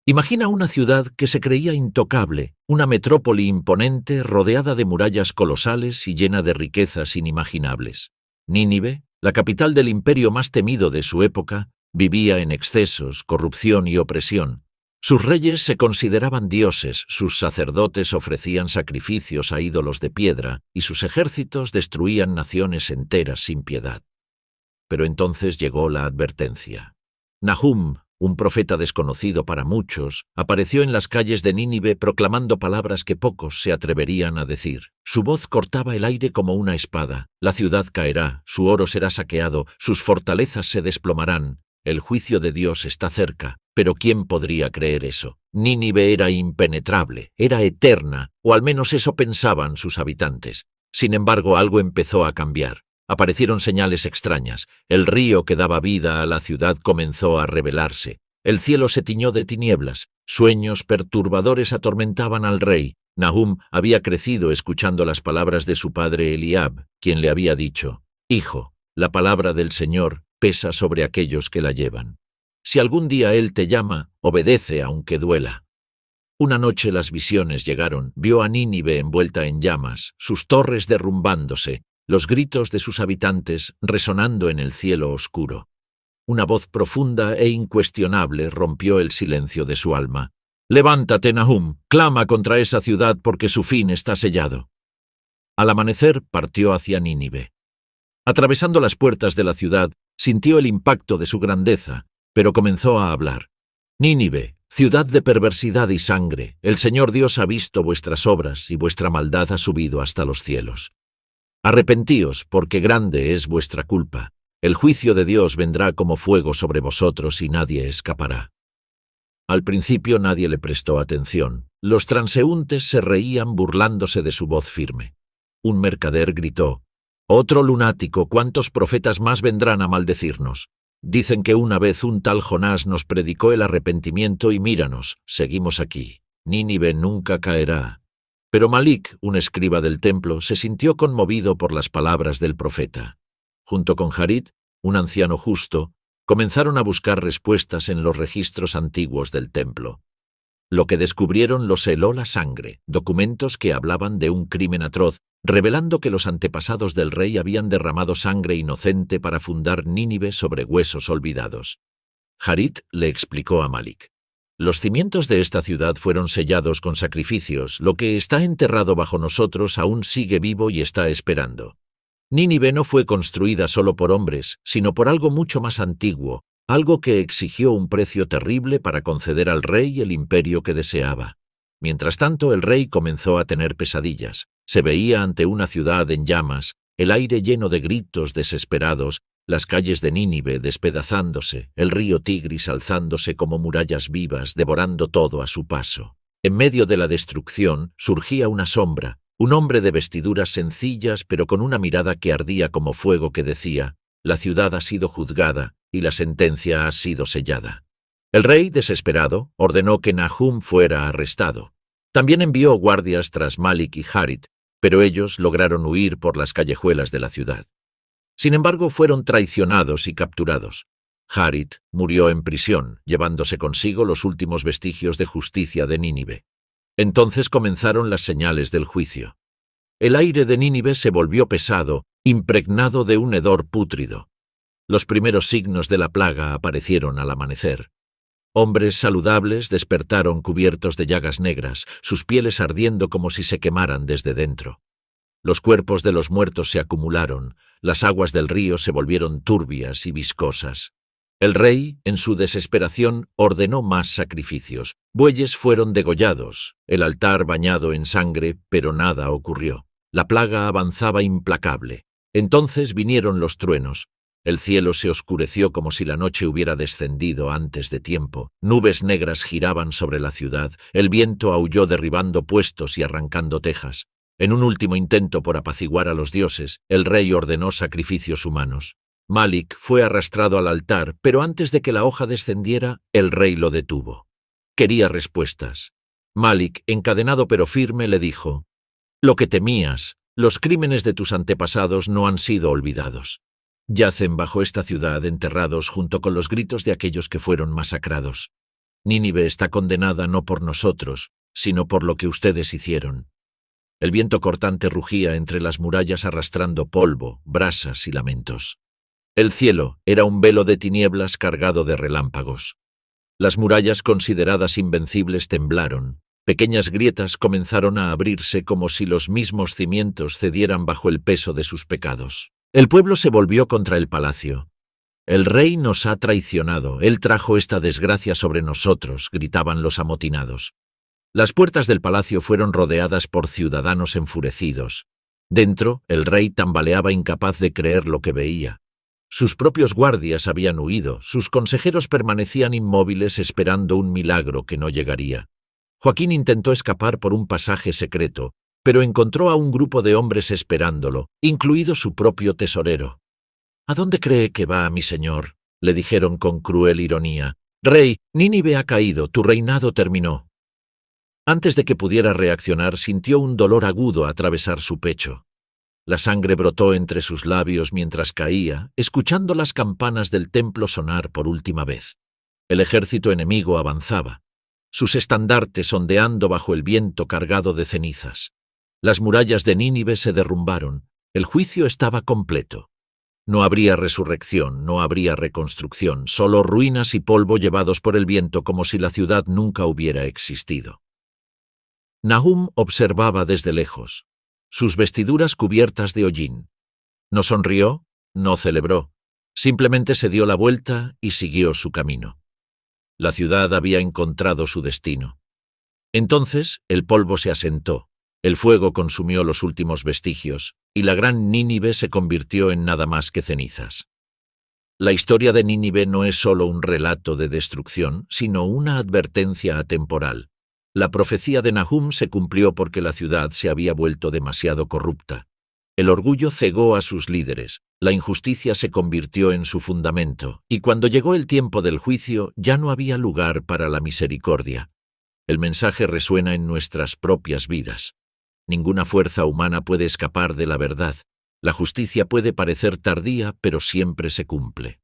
Imagina una ciudad que se creía intocable, una metrópoli imponente rodeada de murallas colosales y llena de riquezas inimaginables. Nínive, la capital del imperio más temido de su época, vivía en excesos, corrupción y opresión. Sus reyes se consideraban dioses, sus sacerdotes ofrecían sacrificios a ídolos de piedra y sus ejércitos destruían naciones enteras sin piedad. Pero entonces llegó la advertencia. Nahum, un profeta desconocido para muchos, apareció en las calles de Nínive proclamando palabras que pocos se atreverían a decir. Su voz cortaba el aire como una espada. La ciudad caerá, su oro será saqueado, sus fortalezas se desplomarán. El juicio de Dios está cerca. Pero ¿quién podría creer eso? Nínive era impenetrable, era eterna, o al menos eso pensaban sus habitantes. Sin embargo, algo empezó a cambiar. Aparecieron señales extrañas. El río que daba vida a la ciudad comenzó a rebelarse. El cielo se tiñó de tinieblas. Sueños perturbadores atormentaban al rey. Nahum había crecido escuchando las palabras de su padre Eliab, quien le había dicho: «Hijo, la palabra del Señor pesa sobre aquellos que la llevan. Si algún día Él te llama, obedece aunque duela». Una noche las visiones llegaron. Vio a Nínive envuelta en llamas, sus torres derrumbándose, los gritos de sus habitantes resonando en el cielo oscuro. Una voz profunda e incuestionable rompió el silencio de su alma. «Levántate, Nahum, clama contra esa ciudad porque su fin está sellado». Al amanecer partió hacia Nínive. Atravesando las puertas de la ciudad, sintió el impacto de su grandeza, pero comenzó a hablar. «Nínive, ciudad de perversidad y sangre, el Señor Dios ha visto vuestras obras y vuestra maldad ha subido hasta los cielos. Arrepentíos, porque grande es vuestra culpa. El juicio de Dios vendrá como fuego sobre vosotros y nadie escapará». Al principio nadie le prestó atención. Los transeúntes se reían burlándose de su voz firme. Un mercader gritó: «Otro lunático, ¿cuántos profetas más vendrán a maldecirnos? Dicen que una vez un tal Jonás nos predicó el arrepentimiento y míranos, seguimos aquí. Nínive nunca caerá». Pero Malik, un escriba del templo, se sintió conmovido por las palabras del profeta. Junto con Harit, un anciano justo, comenzaron a buscar respuestas en los registros antiguos del templo. Lo que descubrieron los heló la sangre, documentos que hablaban de un crimen atroz, revelando que los antepasados del rey habían derramado sangre inocente para fundar Nínive sobre huesos olvidados. Harit le explicó a Malik: «Los cimientos de esta ciudad fueron sellados con sacrificios, lo que está enterrado bajo nosotros aún sigue vivo y está esperando. Nínive no fue construida solo por hombres, sino por algo mucho más antiguo, algo que exigió un precio terrible para conceder al rey el imperio que deseaba. Mientras tanto, el rey comenzó a tener pesadillas. Se veía ante una ciudad en llamas, el aire lleno de gritos desesperados, las calles de Nínive despedazándose, el río Tigris alzándose como murallas vivas, devorando todo a su paso. En medio de la destrucción surgía una sombra, un hombre de vestiduras sencillas pero con una mirada que ardía como fuego que decía: «La ciudad ha sido juzgada y la sentencia ha sido sellada». El rey, desesperado, ordenó que Nahum fuera arrestado. También envió guardias tras Malik y Harit, pero ellos lograron huir por las callejuelas de la ciudad. Sin embargo, fueron traicionados y capturados. Harit murió en prisión, llevándose consigo los últimos vestigios de justicia de Nínive. Entonces comenzaron las señales del juicio. El aire de Nínive se volvió pesado, impregnado de un hedor pútrido. Los primeros signos de la plaga aparecieron al amanecer. Hombres saludables despertaron cubiertos de llagas negras, sus pieles ardiendo como si se quemaran desde dentro. Los cuerpos de los muertos se acumularon, las aguas del río se volvieron turbias y viscosas. El rey, en su desesperación, ordenó más sacrificios. Bueyes fueron degollados, el altar bañado en sangre, pero nada ocurrió. La plaga avanzaba implacable. Entonces vinieron los truenos. El cielo se oscureció como si la noche hubiera descendido antes de tiempo. Nubes negras giraban sobre la ciudad, el viento aulló derribando puestos y arrancando tejas. En un último intento por apaciguar a los dioses, el rey ordenó sacrificios humanos. Malik fue arrastrado al altar, pero antes de que la hoja descendiera, el rey lo detuvo. Quería respuestas. Malik, encadenado pero firme, le dijo: «Lo que temías, los crímenes de tus antepasados no han sido olvidados. Yacen bajo esta ciudad enterrados junto con los gritos de aquellos que fueron masacrados. Nínive está condenada no por nosotros, sino por lo que ustedes hicieron. El viento cortante rugía entre las murallas arrastrando polvo, brasas y lamentos. El cielo era un velo de tinieblas cargado de relámpagos. Las murallas consideradas invencibles temblaron. Pequeñas grietas comenzaron a abrirse como si los mismos cimientos cedieran bajo el peso de sus pecados. El pueblo se volvió contra el palacio. «El rey nos ha traicionado, él trajo esta desgracia sobre nosotros», gritaban los amotinados. Las puertas del palacio fueron rodeadas por ciudadanos enfurecidos. Dentro, el rey tambaleaba incapaz de creer lo que veía. Sus propios guardias habían huido, sus consejeros permanecían inmóviles esperando un milagro que no llegaría. Joaquín intentó escapar por un pasaje secreto, pero encontró a un grupo de hombres esperándolo, incluido su propio tesorero. «¿A dónde cree que va, mi señor?», le dijeron con cruel ironía. «Rey, Nínive ha caído, tu reinado terminó». Antes de que pudiera reaccionar, sintió un dolor agudo atravesar su pecho. La sangre brotó entre sus labios mientras caía, escuchando las campanas del templo sonar por última vez. El ejército enemigo avanzaba, sus estandartes ondeando bajo el viento cargado de cenizas. Las murallas de Nínive se derrumbaron, el juicio estaba completo. No habría resurrección, no habría reconstrucción, solo ruinas y polvo llevados por el viento como si la ciudad nunca hubiera existido. Nahum observaba desde lejos, sus vestiduras cubiertas de hollín. No sonrió, no celebró, simplemente se dio la vuelta y siguió su camino. La ciudad había encontrado su destino. Entonces el polvo se asentó, el fuego consumió los últimos vestigios, y la gran Nínive se convirtió en nada más que cenizas. La historia de Nínive no es solo un relato de destrucción, sino una advertencia atemporal. La profecía de Nahum se cumplió porque la ciudad se había vuelto demasiado corrupta. El orgullo cegó a sus líderes, la injusticia se convirtió en su fundamento, y cuando llegó el tiempo del juicio ya no había lugar para la misericordia. El mensaje resuena en nuestras propias vidas. Ninguna fuerza humana puede escapar de la verdad. La justicia puede parecer tardía, pero siempre se cumple.